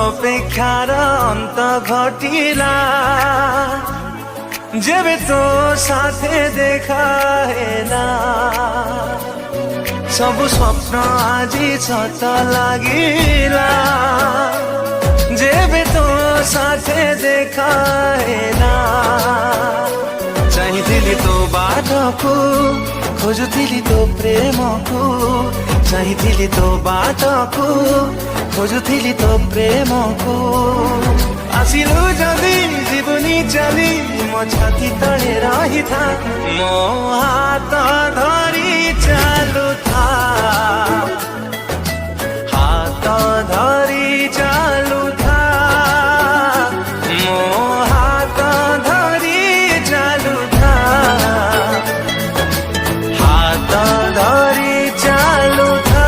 अपेक्षार अंत घटिला जेबे तो साथे देखा हेला सब स्वप्न आजी सत लागिला जेबे तो साथे देखा हेला चाहिथिली तो बाटको खोजुथिली तो प्रेमको चाहिथिली तो बाटको खोजुथिली तो प्रेमको आसिलु जदि जीवनी चली मो छाती तले रही था मो हाथ धरी चालू था हाथ धरी चालू था मो हाथ धरी चालू था हाथ धरी चालू था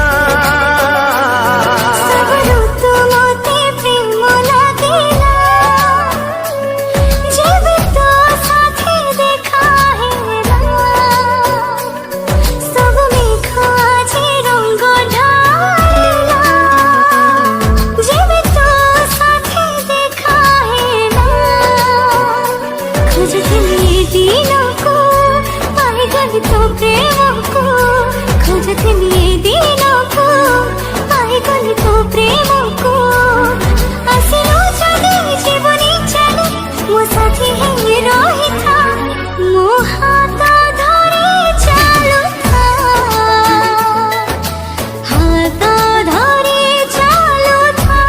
तो प्रेम को खोजथिली दिनों को पाई गली तो प्रेम को आसिलो जदि जीवनी चली मो साथी है रही था मो हाथ धरी चालू था हाथ धरी चालू था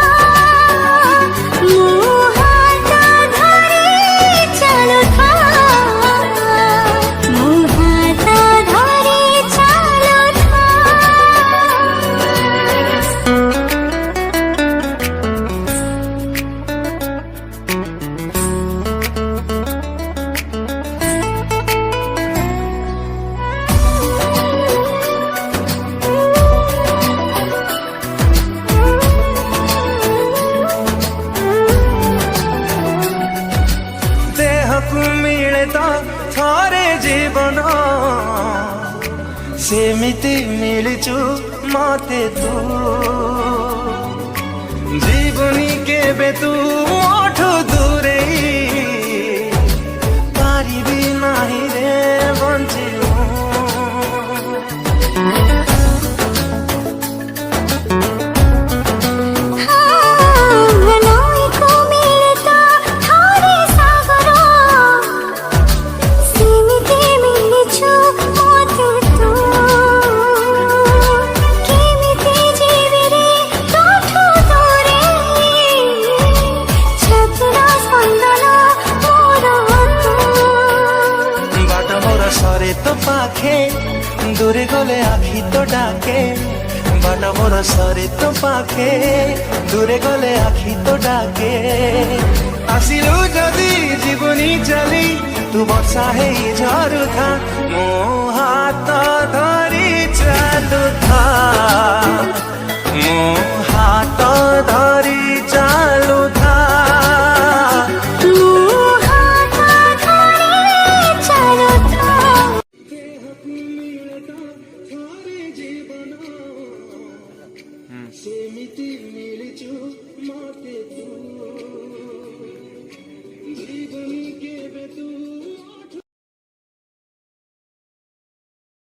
मो हाथ धरी चालू था मिले तो थोरे जीवन सेमिति मिलचु मते तू जीवनी केबे तू मोठो दूरे पारिबी नाही रे बंचिनु सरे तो पाखे दूरे गले आखी तो डाके बाट मोर सरे तो पाखे दूरे गले आखी तो डाके आसिलु जदि जीवनी चली तू वर्षा है झरू था मो हाथ धरी चालू था।